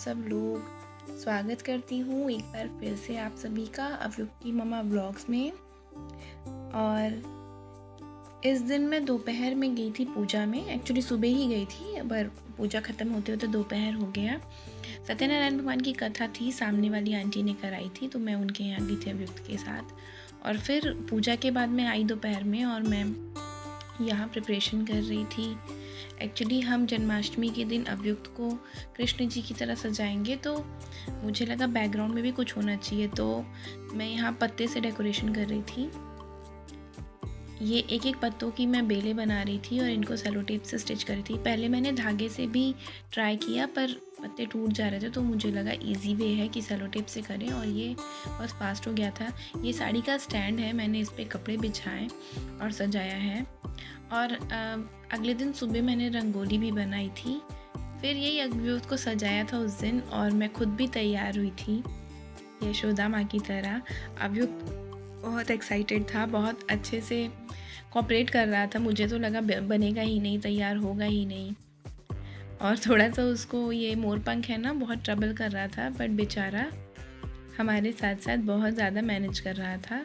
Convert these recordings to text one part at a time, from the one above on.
सब लोग। स्वागत करती हूँ एक बार फिर से आप सभी का अवयुक्त की मम्मा व्लॉग्स में। और इस दिन मैं दोपहर में गई थी पूजा में। एक्चुअली सुबह ही गई थी, पर पूजा ख़त्म होते होते दोपहर हो गया। सत्यनारायण भगवान की कथा थी, सामने वाली आंटी ने कराई थी, तो मैं उनके यहाँ गई थी अवयुक्त के साथ। और फिर पूजा के बाद मैं आई दोपहर में और मैं यहाँ प्रिपरेशन कर रही थी। एक्चुअली हम जन्माष्टमी के दिन अवयुक्त को कृष्ण जी की तरह सजाएंगे, तो मुझे लगा बैकग्राउंड में भी कुछ होना चाहिए, तो मैं यहाँ पत्ते से डेकोरेशन कर रही थी। ये एक एक पत्तों की मैं बेलें बना रही थी और इनको सेलो टेप से स्टिच कर रही थी। पहले मैंने धागे से भी ट्राई किया, पर पत्ते टूट जा रहे थे, तो मुझे लगा इजी वे है कि सेलो टेप से करें, और ये बहुत फास्ट हो गया था। ये साड़ी का स्टैंड है, मैंने इस पर कपड़े बिछाए और सजाया है। और अगले दिन सुबह मैंने रंगोली भी बनाई थी। फिर यही अवयुक्त को सजाया था उस दिन, और मैं खुद भी तैयार हुई थी यशोदा माँ की तरह। अवयुक्त बहुत एक्साइटेड था, बहुत अच्छे से कोऑपरेट कर रहा था। मुझे तो लगा बनेगा ही नहीं, तैयार होगा ही नहीं। और थोड़ा सा उसको ये मोरपंख है ना, बहुत ट्रबल कर रहा था, बट बेचारा हमारे साथ साथ बहुत ज़्यादा मैनेज कर रहा था।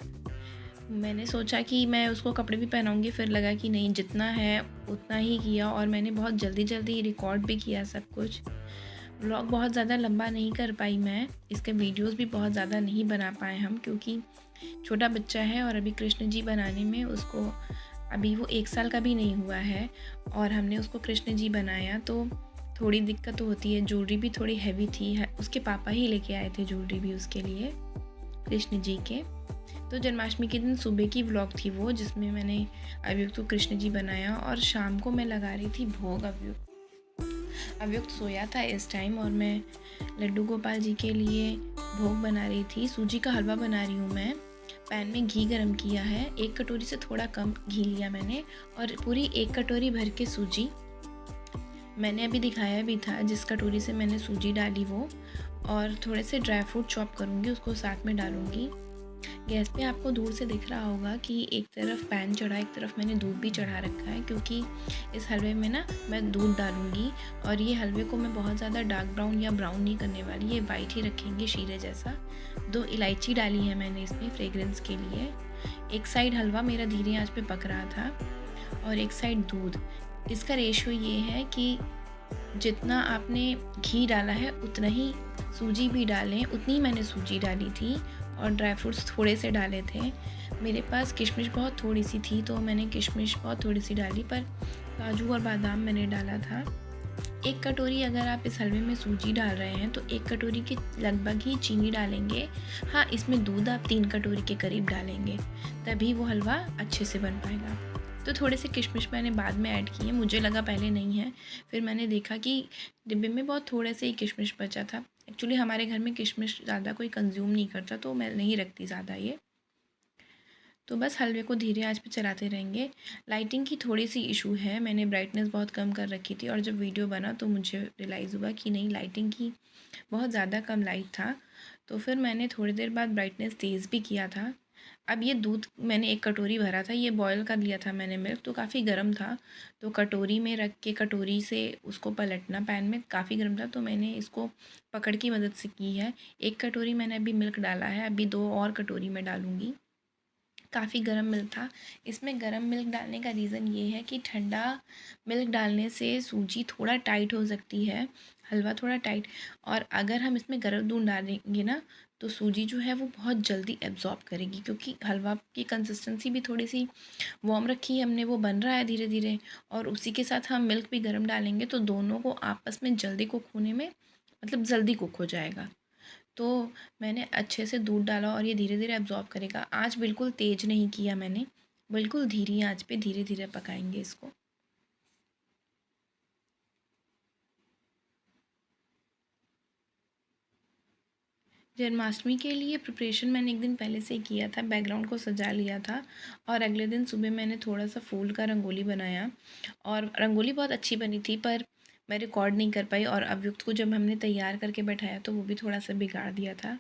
मैंने सोचा कि मैं उसको कपड़े भी पहनाऊंगी, फिर लगा कि नहीं, जितना है उतना ही किया। और मैंने बहुत जल्दी जल्दी रिकॉर्ड भी किया सब कुछ। व्लॉग बहुत ज़्यादा लंबा नहीं कर पाई मैं, इसके वीडियोस भी बहुत ज़्यादा नहीं बना पाए हम, क्योंकि छोटा बच्चा है और अभी कृष्ण जी बनाने में उसको, अभी वो 1 साल का भी नहीं हुआ है, और हमने उसको कृष्ण जी बनाया, तो थोड़ी दिक्कत तो होती है। ज्वेलरी भी थोड़ी हैवी थी, उसके पापा ही लेके आए थे ज्वेलरी भी उसके लिए, कृष्ण जी के। तो जन्माष्टमी के दिन सुबह की व्लॉग थी वो, जिसमें मैंने अवयुक्त को कृष्ण जी बनाया, और शाम को मैं लगा रही थी भोग। अवयुक्त सोया था इस टाइम, और मैं लड्डू गोपाल जी के लिए भोग बना रही थी। सूजी का हलवा बना रही हूँ मैं। पैन में घी गरम किया है, 1 कटोरी से थोड़ा कम घी लिया मैंने, और पूरी 1 कटोरी भर के सूजी मैंने अभी दिखाया भी था, जिस कटोरी से मैंने सूजी डाली वो। और थोड़े से ड्राई फ्रूट चॉप करूँगी, उसको साथ में डालूँगी। गैस पे आपको दूर से दिख रहा होगा कि एक तरफ पैन चढ़ा, एक तरफ मैंने दूध भी चढ़ा रखा है, क्योंकि इस हलवे में ना मैं दूध डालूंगी। और ये हलवे को मैं बहुत ज़्यादा डार्क ब्राउन या ब्राउन नहीं करने वाली, ये वाइट ही रखेंगे, शीरे जैसा। 2 इलायची डाली है मैंने इसमें फ्रेग्रेंस के लिए। एक साइड हलवा मेरा धीरे आंच पे पक रहा था, और एक साइड दूध। इसका रेशियो ये है कि जितना आपने घी डाला है उतना ही सूजी भी डालें, उतनी मैंने सूजी डाली थी, और ड्राई फ्रूट्स थोड़े से डाले थे। मेरे पास किशमिश बहुत थोड़ी सी थी, तो मैंने किशमिश बहुत थोड़ी सी डाली, पर काजू और बादाम मैंने डाला था। 1 कटोरी अगर आप इस हलवे में सूजी डाल रहे हैं, तो 1 कटोरी के लगभग ही चीनी डालेंगे। हाँ, इसमें दूध आप 3 कटोरी के करीब डालेंगे, तभी वो हलवा अच्छे से बन पाएगा। तो थोड़े से किशमिश मैंने बाद में ऐड किए, मुझे लगा पहले नहीं है, फिर मैंने देखा कि डिब्बे में बहुत थोड़े से ही किशमिश बचा था। एक्चुअली हमारे घर में किशमिश ज़्यादा कोई कंज्यूम नहीं करता, तो मैं नहीं रखती ज़्यादा ये। तो बस हलवे को धीरे आंच पे चलाते रहेंगे। लाइटिंग की थोड़ी सी इशू है, मैंने ब्राइटनेस बहुत कम कर रखी थी, और जब वीडियो बना तो मुझे रियलाइज़ हुआ कि नहीं, लाइटिंग की बहुत ज़्यादा कम लाइट था। तो फिर मैंने थोड़ी देर बाद ब्राइटनेस तेज़ भी किया था। अब ये दूध मैंने 1 कटोरी भरा था, ये बॉयल कर लिया था मैंने मिल्क, तो काफ़ी गर्म था। तो कटोरी में रख के कटोरी से उसको पलटना, पैन में काफ़ी गर्म था, तो मैंने इसको पकड़ की मदद से की है। 1 कटोरी मैंने अभी मिल्क डाला है, अभी 2 और कटोरी में डालूँगी। काफ़ी गर्म मिल्क था। इसमें गर्म मिल्क डालने का रीज़न ये है कि ठंडा मिल्क डालने से सूजी थोड़ा टाइट हो सकती है, हलवा थोड़ा टाइट। और अगर हम इसमें गर्म दूध डालेंगे ना, तो सूजी जो है वो बहुत जल्दी एब्ज़ॉर्ब करेगी, क्योंकि हलवा की कंसिस्टेंसी भी थोड़ी सी वार्म रखी है हमने, वो बन रहा है धीरे धीरे। और उसी के साथ हम मिल्क भी गर्म डालेंगे, तो दोनों को आपस में जल्दी कुक होने में, मतलब जल्दी कुक हो जाएगा। तो मैंने अच्छे से दूध डाला, और ये धीरे धीरे एब्ज़ॉर्ब करेगा। आँच बिल्कुल तेज़ नहीं किया मैंने, बिल्कुल धीरी आँच पे धीरे धीरे पकाएंगे इसको। जन्माष्टमी के लिए प्रिपरेशन मैंने एक दिन पहले से ही किया था, बैकग्राउंड को सजा लिया था, और अगले दिन सुबह मैंने थोड़ा सा फूल का रंगोली बनाया, और रंगोली बहुत अच्छी बनी थी, पर मैं रिकॉर्ड नहीं कर पाई। और अवयुक्त को जब हमने तैयार करके बैठाया, तो वो भी थोड़ा सा बिगाड़ दिया था।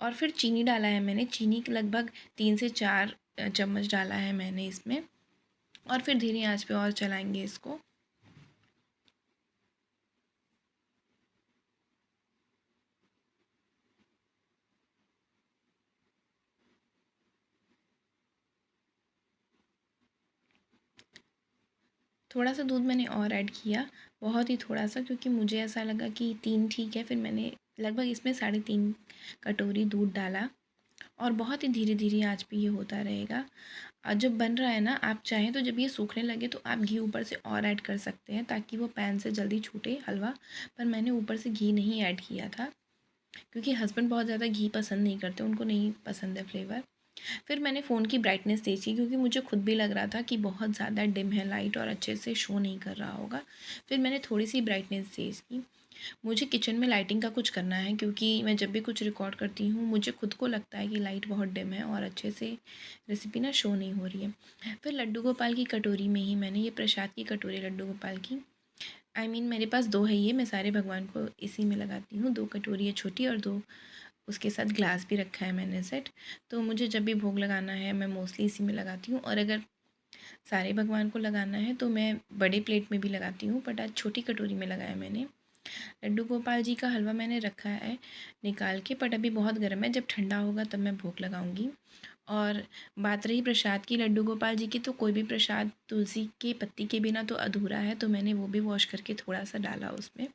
और फिर चीनी डाला है मैंने, चीनी लगभग 3 से 4 चम्मच डाला है मैंने इसमें, और फिर धीमी आंच पे और चलाएंगे इसको। थोड़ा-सा दूध मैंने और ऐड किया, बहुत ही थोड़ा-सा, क्योंकि मुझे ऐसा लगा कि 3 ठीक है। फिर मैंने लगभग इसमें 3.5 कटोरी दूध डाला और बहुत ही धीरे-धीरे आँच पे ये होता रहेगा। जब बन रहा है ना, आप चाहें तो जब ये सूखने लगे तो आप घी ऊपर से और ऐड कर सकते हैं, ताकि वो पैन से जल्दी छूटे हलवा। पर मैंने ऊपर से घी नहीं ऐड किया था, क्योंकि हस्बैंड बहुत ज़्यादा घी पसंद नहीं करते, उनको नहीं पसंद है फ्लेवर। फिर मैंने फ़ोन की ब्राइटनेस तेज़ की, क्योंकि मुझे खुद भी लग रहा था कि बहुत ज़्यादा डिम है लाइट और अच्छे से शो नहीं कर रहा होगा। फिर मैंने थोड़ी सी ब्राइटनेस तेज़ की। मुझे किचन में लाइटिंग का कुछ करना है, क्योंकि मैं जब भी कुछ रिकॉर्ड करती हूँ मुझे खुद को लगता है कि लाइट बहुत डिम है और अच्छे से रेसिपी ना शो नहीं हो रही है। फिर लड्डू गोपाल की कटोरी में ही मैंने ये प्रसाद की कटोरी लड्डू गोपाल की, मेरे पास 2 है ये, मैं सारे भगवान को इसी में लगाती हूँ। 2 कटोरी है छोटी और 2 उसके साथ ग्लास भी रखा है मैंने सेट। तो मुझे जब भी भोग लगाना है मैं मोस्टली इसी में लगाती हूँ, और अगर सारे भगवान को लगाना है तो मैं बड़े प्लेट में भी लगाती हूँ, बट आज छोटी कटोरी में लगाया मैंने। लड्डू गोपाल जी का हलवा मैंने रखा है निकाल के, बट अभी बहुत गर्म है, जब ठंडा होगा तब मैं भोग लगाऊंगी। और बात रही प्रसाद की लड्डू गोपाल जी की, तो कोई भी प्रसाद तुलसी के पत्ती के बिना तो अधूरा है, तो मैंने वो भी वॉश करके थोड़ा सा डाला उसमें।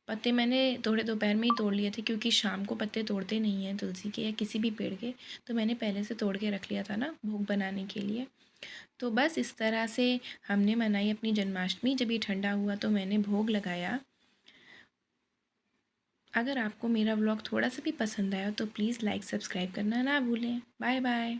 पत्ते मैंने थोड़े दोपहर में ही तोड़ लिए थे, क्योंकि शाम को पत्ते तोड़ते नहीं हैं तुलसी के या किसी भी पेड़ के, तो मैंने पहले से तोड़ के रख लिया था ना भोग बनाने के लिए। तो बस इस तरह से हमने मनाई अपनी जन्माष्टमी। जब ये ठंडा हुआ तो मैंने भोग लगाया। अगर आपको मेरा व्लॉग थोड़ा सा भी पसंद आया तो प्लीज़ लाइक सब्सक्राइब करना ना भूलें। Bye bye.